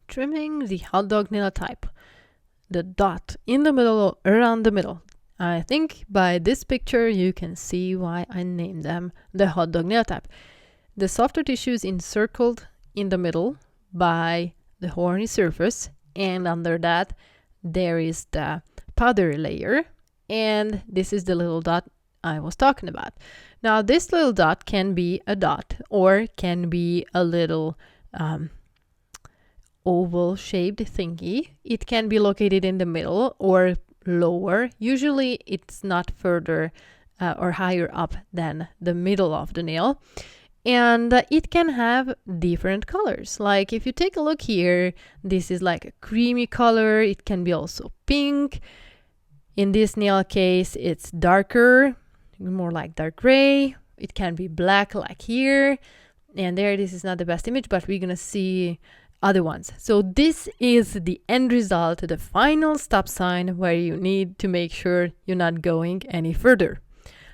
trimming the hot dog nail type. The dot in the middle, around the middle. I think by this picture you can see why I named them the hot dog nail type. The softer tissue is encircled in the middle by the horny surface, and under that there is the powdery layer, and this is the little dot I was talking about. Now this little dot can be a dot or can be a little oval shaped thingy. It can be located in the middle or lower. Usually it's not further or higher up than the middle of the nail. And it can have different colors. Like if you take a look here, this is like a creamy color. It can be also pink. In this nail case, it's darker, more like dark gray. It can be black like here. And there, this is not the best image, but we're going to see other ones. So this is the end result, the final stop sign where you need to make sure you're not going any further.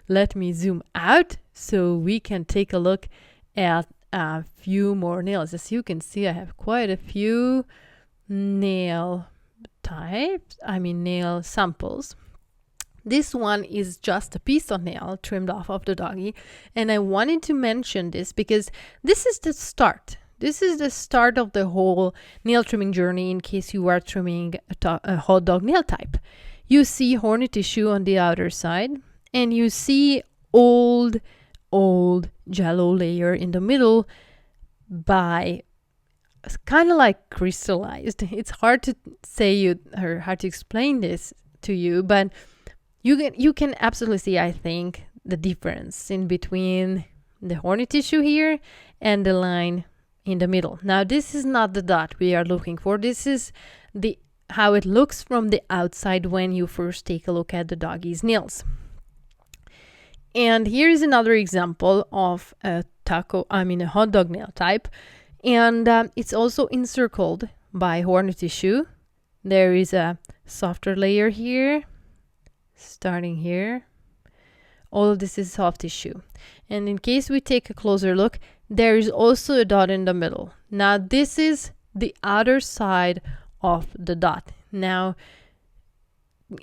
Let me zoom out so we can take a look at a few more nails. As you can see, I have quite a few nail samples. This one is just a piece of nail trimmed off of the doggy, and I wanted to mention this because this is the start. This is the start of the whole nail trimming journey in case you are trimming a hot dog nail type. You see horny tissue on the outer side, and you see old jello layer in the middle by kind of like crystallized. It's hard to say or hard to explain this to you, but you can absolutely see, I think, the difference in between the horny tissue here and the line in the middle. Now, this is not the dot we are looking for. This is how it looks from the outside when you first take a look at the doggy's nails. And here is another example of a hot dog nail type. And it's also encircled by horny tissue. There is a softer layer here, starting here. All of this is soft tissue. And in case we take a closer look, there is also a dot in the middle. Now, this is the outer side of the dot. Now,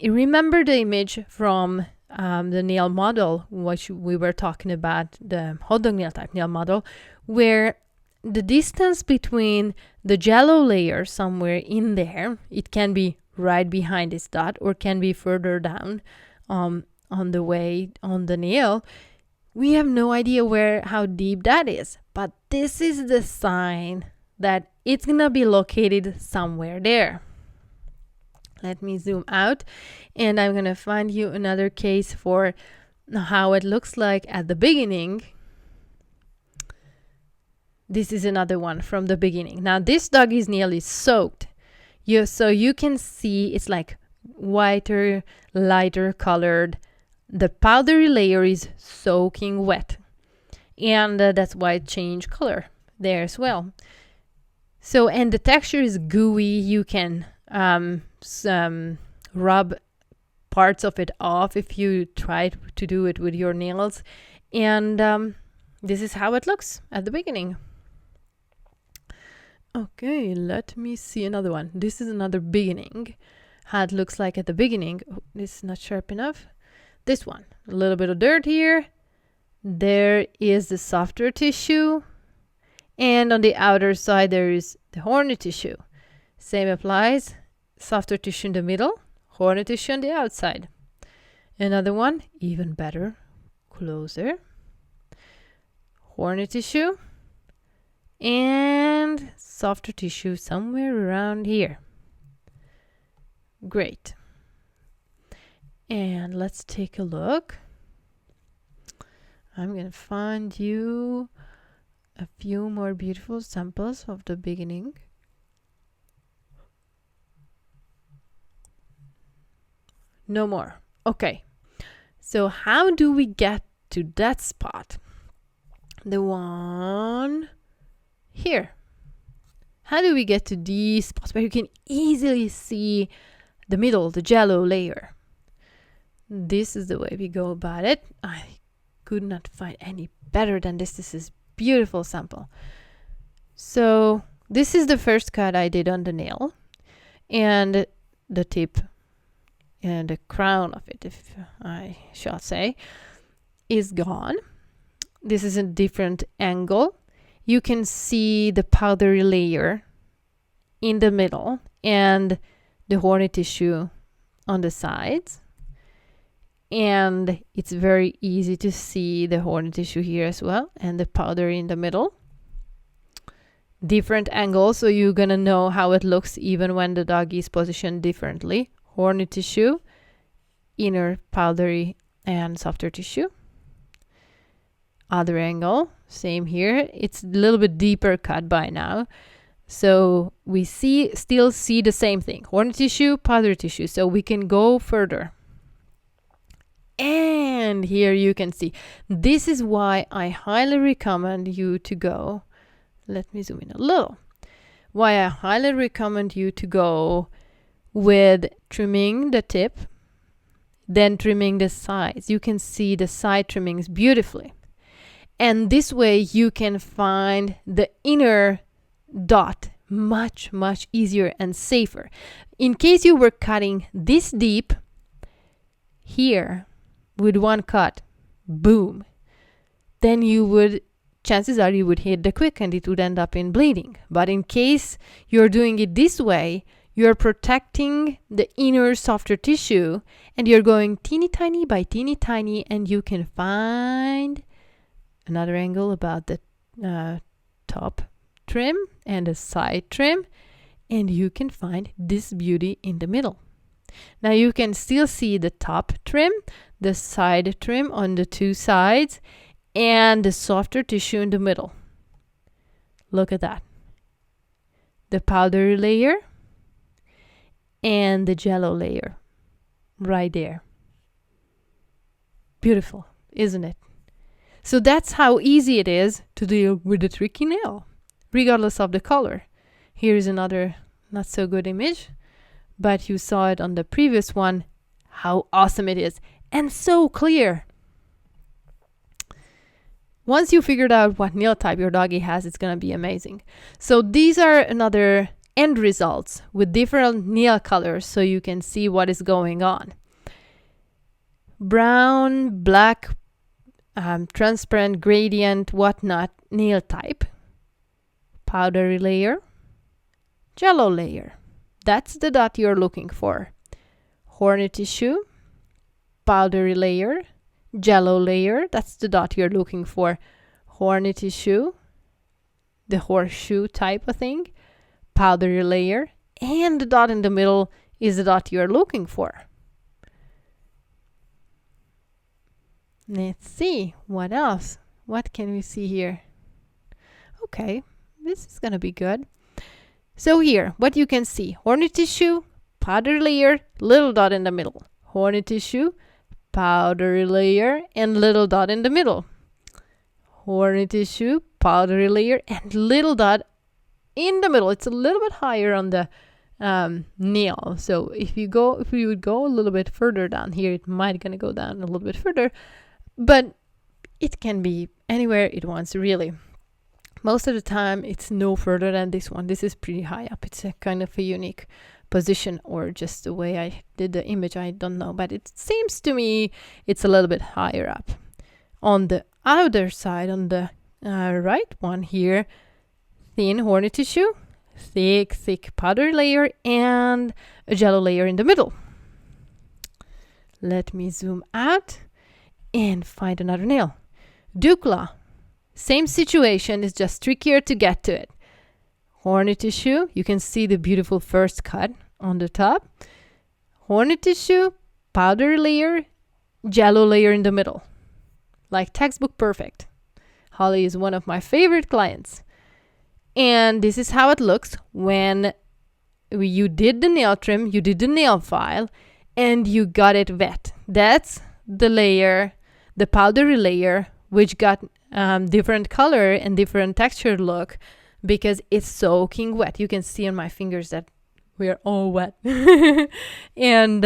remember the image from the nail model, which we were talking about, the hot dog nail type nail model, where the distance between the jello layer somewhere in there, it can be right behind this dot or can be further down on the nail. We have no idea how deep that is, but this is the sign that it's gonna be located somewhere there. Let me zoom out, and I'm gonna find you another case for how it looks like at the beginning. This is another one from the beginning. Now, this doggy's nail is soaked. So you can see it's like whiter, lighter colored. The powdery layer is soaking wet, and that's why it changed color there as well. So, and the texture is gooey. You can rub parts of it off if you try to do it with your nails. And this is how it looks at the beginning. Okay, let me see another one. This is another beginning. How it looks like at the beginning. Oh, this is not sharp enough. This one, a little bit of dirt here. There is the softer tissue. And on the outer side, there is the horny tissue. Same applies. Softer tissue in the middle, horny tissue on the outside. Another one, even better, closer. Horny tissue and softer tissue somewhere around here. Great. And let's take a look. I'm going to find you a few more beautiful samples of the beginning. No more. Okay. So how do we get to that spot? The one here. How do we get to these spots where you can easily see the middle, the jello layer? This is the way we go about it. I could not find any better than this. This is beautiful sample. So this is the first cut I did on the nail, and the tip and the crown of it, if I shall say, is gone. This is a different angle. You can see the powdery layer in the middle and the horny tissue on the sides. And it's very easy to see the horny tissue here as well, and the powder in the middle. Different angles, so you're gonna know how it looks even when the doggy is positioned differently. Horny tissue, inner powdery and softer tissue. Other angle, same here. It's a little bit deeper cut by now. So we still see the same thing. Horny tissue, powdery tissue. So we can go further. And here you can see, this is why I highly recommend you to go. Let me zoom in a little. Why I highly recommend you to go with trimming the tip, then trimming the sides. You can see the side trimmings beautifully. And this way you can find the inner dot much, much easier and safer. In case you were cutting this deep here with one cut, boom, then chances are you would hit the quick and it would end up in bleeding. But in case you're doing it this way, you're protecting the inner softer tissue and you're going teeny tiny by teeny tiny, and you can find another angle about the top trim and the side trim, and you can find this beauty in the middle. Now you can still see the top trim, the side trim on the two sides, and the softer tissue in the middle. Look at that. The powdery layer and the jello layer right there. Beautiful, isn't it? So that's how easy it is to deal with a tricky nail, regardless of the color. Here's another not so good image, but you saw it on the previous one, how awesome it is, and so clear. Once you figured out what nail type your doggy has, it's gonna be amazing. So these are another end results with different nail colors, so you can see what is going on. Brown, black, transparent, gradient, whatnot, nail type. Powdery layer, jello layer. That's the dot you're looking for. Horny tissue, powdery layer, jello layer. That's the dot you're looking for. Horny tissue, the horseshoe type of thing, powdery layer, and the dot in the middle is the dot you're looking for. Let's see, what else? What can we see here? Okay, this is gonna be good. So here, what you can see, horny tissue, powdery layer, little dot in the middle. Horny tissue, powdery layer, and little dot in the middle. Horny tissue, powdery layer, and little dot in the middle. It's a little bit higher on the nail. So if you would go a little bit further down here, it might gonna go down a little bit further, but it can be anywhere it wants, really. Most of the time it's no further than this one. This is pretty high up. It's a kind of a unique position, or just the way I did the image, I don't know, but it seems to me it's a little bit higher up. On the other side, on the right one here, thin horny tissue, thick powder layer, and a jello layer in the middle. Let me zoom out and find another nail. Dukla, same situation, is just trickier to get to it. Horny tissue, you can see the beautiful first cut on the top. Horny tissue, powder layer, jello layer in the middle. Like textbook perfect. Holly is one of my favorite clients. And this is how it looks when you did the nail trim, you did the nail file, and you got it wet. That's the layer, the powdery layer, which got different color and different texture look because it's soaking wet. You can see on my fingers that we are all wet. And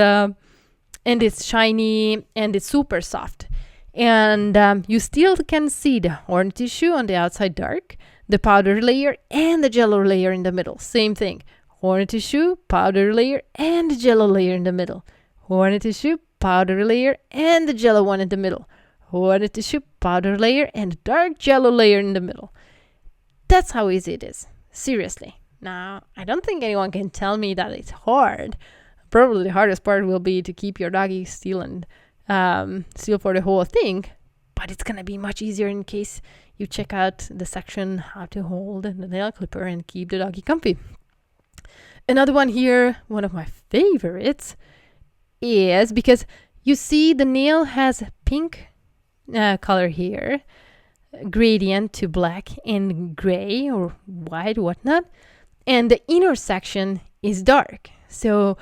it's shiny and it's super soft. And you still can see the horny tissue on the outside dark, the powder layer and the jello layer in the middle. Same thing. Hornety shoe, powder layer, and the jello layer in the middle. Hornety shoe, powder layer, and the jello one in the middle. Hornety shoe, powder layer, and dark jello layer in the middle. That's how easy it is. Seriously. Now, I don't think anyone can tell me that it's hard. Probably the hardest part will be to keep your doggy still and still for the whole thing. But it's going to be much easier in case you check out the section how to hold the nail clipper and keep the doggy comfy. Another one here, one of my favorites, is because you see the nail has a pink color here, gradient to black and gray or white, whatnot, and the inner section is dark. So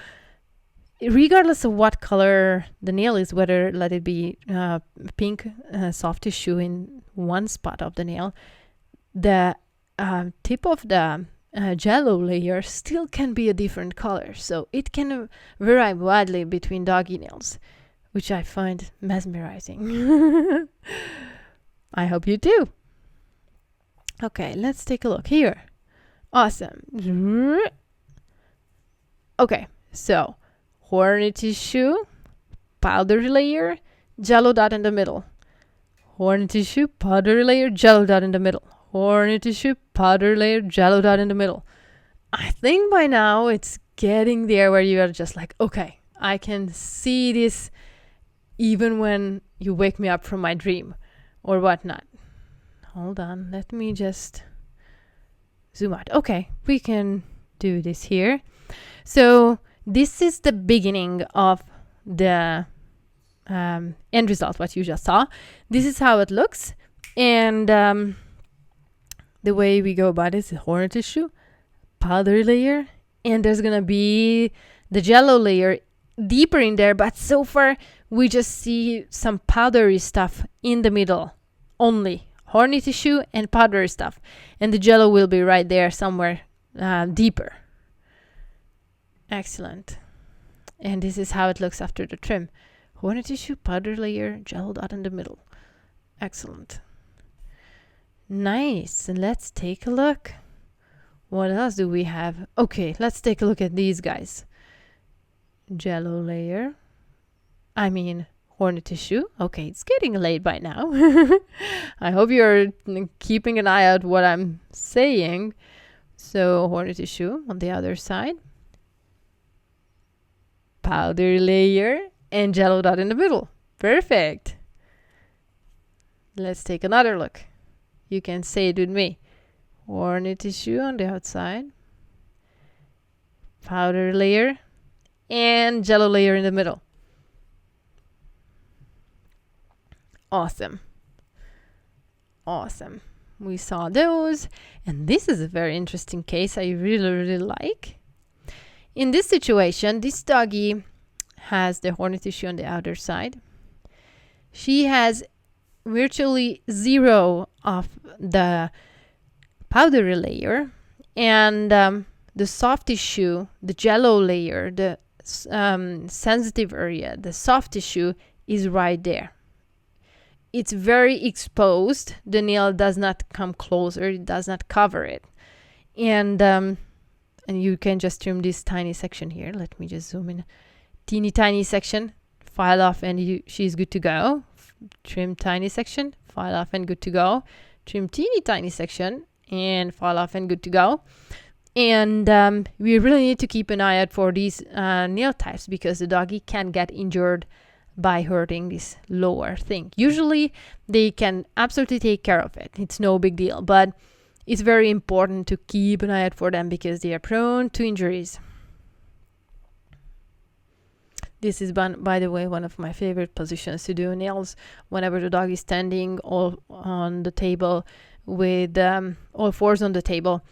regardless of what color the nail is, whether let it be pink soft tissue in one spot of the nail, the tip of the jello layer still can be a different color. So it can vary widely between doggy nails, which I find mesmerizing. I hope you do. Okay, let's take a look here. Awesome. Okay, so Hornety shoe, powder layer, jello dot in the middle. Hornety shoe, powder layer, jello dot in the middle. Hornety shoe, powder layer, jello dot in the middle. I think by now it's getting there where you are just like, okay, I can see this even when you wake me up from my dream or whatnot. Hold on, let me just zoom out. Okay, we can do this here. So this is the beginning of the end result, what you just saw. This is how it looks. And the way we go about it is hornety shoe, powder layer, and there's going to be the jello layer deeper in there. But so far, we just see some powdery stuff in the middle only. Hornety shoe and powdery stuff. And the jello will be right there somewhere deeper. Excellent. And this is how it looks after the trim. Hornety shoe, powder layer, jello dot in the middle. Excellent. Nice. And let's take a look. What else do we have? Okay, let's take a look at these guys. Jello layer. Hornety shoe. Okay, it's getting late by now. I hope you're keeping an eye out what I'm saying. So hornety shoe on the other side. Powder layer and jello dot in the middle. Perfect. Let's take another look. You can say it with me. Hornety shoe on the outside. Powder layer and jello layer in the middle. Awesome. Awesome. We saw those. And this is a very interesting case I really, really like. In this situation, this doggy has the hornety shoe on the outer side. She has virtually zero of the powdery layer, and the soft tissue, the jello layer, the sensitive area, the soft tissue is right there. It's very exposed. The nail does not come closer. It does not cover it. And you can just trim this tiny section here. Let me just zoom in. Teeny tiny section, file off, and she's good to go. Trim tiny section, file off, and good to go. Trim teeny tiny section, and file off, and good to go. And we really need to keep an eye out for these nail types because the doggy can get injured by hurting this lower thing. Usually, they can absolutely take care of it. It's no big deal, but it's very important to keep an eye out for them because they are prone to injuries. This is, by the way, one of my favorite positions to do nails whenever the dog is standing all on the table with all fours on the table.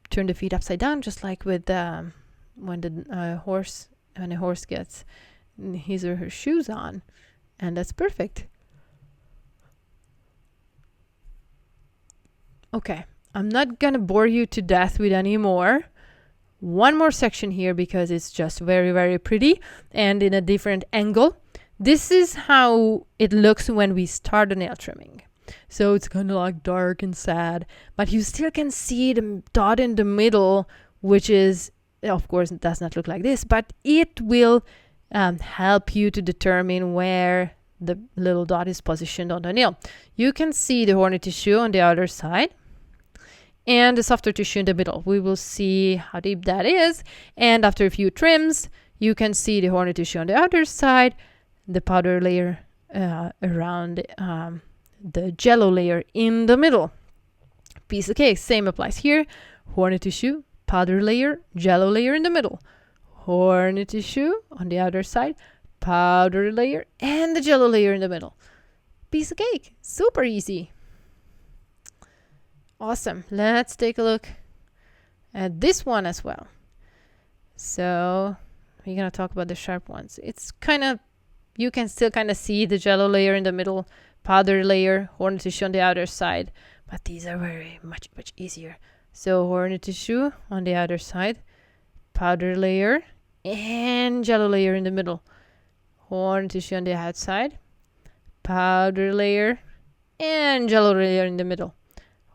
Turn the feet upside down, just like with when a horse gets his or her shoes on, and that's perfect. Okay, I'm not gonna bore you to death with any more. One more section here because it's just very, very pretty and in a different angle. This is how it looks when we start the nail trimming. So it's kind of like dark and sad, but you still can see the dot in the middle, which is, of course, it does not look like this, but it will help you to determine where the little dot is positioned on the nail. You can see the horny tissue on the outer side and the softer tissue in the middle. We will see how deep that is. And after a few trims, you can see the horny tissue on the outer side, the powder layer around the jello layer in the middle. Piece of cake. Same applies here. Horny tissue, powder layer, jello layer in the middle. Horny tissue on the outer side, powder layer, and the jello layer in the middle. Piece of cake. Super easy. Awesome. Let's take a look at this one as well. So we're going to talk about the sharp ones. It's kind of, you can still kind of see the jello layer in the middle, powder layer, horny tissue on the outer side, but these are very much easier. So horny tissue on the outer side, powder layer, and jello layer in the middle. Horny tissue on the outside, powder layer, and jello layer in the middle.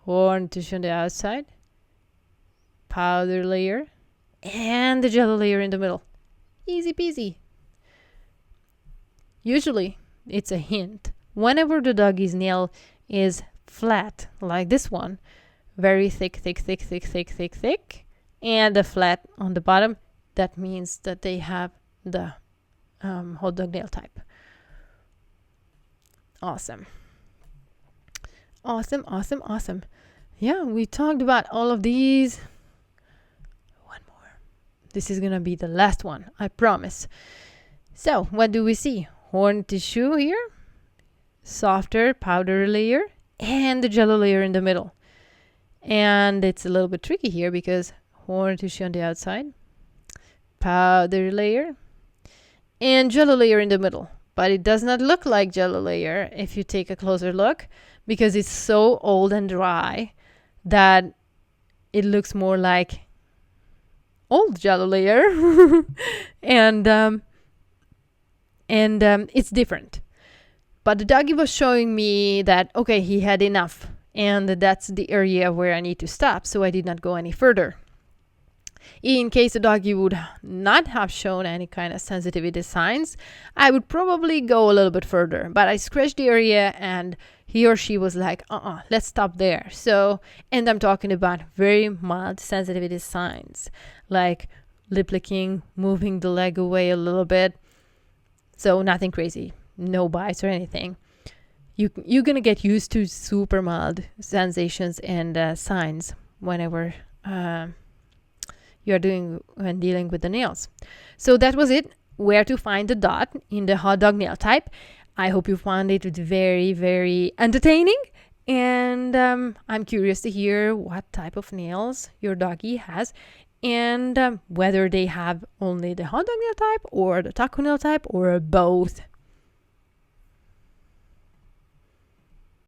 Horny tissue on the outside, powder layer, and the jello layer in the middle. Easy peasy. Usually, it's a hint. Whenever the doggy's nail is flat, like this one, very thick, and the flat on the bottom, that means that they have the hot dog nail type. Awesome. Awesome. Yeah, we talked about all of these. One more. This is gonna be the last one, I promise. So, what do we see? Horny tissue here, softer powder layer, and the jello layer in the middle. And it's a little bit tricky here because horny tissue on the outside, powder layer, and jello layer in the middle. But it does not look like jello layer if you take a closer look, because it's so old and dry that it looks more like old jello layer. and it's different. But the doggy was showing me that, okay, he had enough, and that's the area where I need to stop, so I did not go any further. In case the doggy would not have shown any kind of sensitivity signs, I would probably go a little bit further. But I scratched the area and he or she was like, let's stop there. So, and I'm talking about very mild sensitivity signs, like lip licking, moving the leg away a little bit. So nothing crazy, no bites or anything. You're going to get used to super mild sensations and signs whenever you are doing when dealing with the nails. So that was it. Where to find the dot in the hot dog nail type. I hope you found it very, very entertaining. And I'm curious to hear what type of nails your doggy has, and whether they have only the hot dog nail type or the taco nail type or both.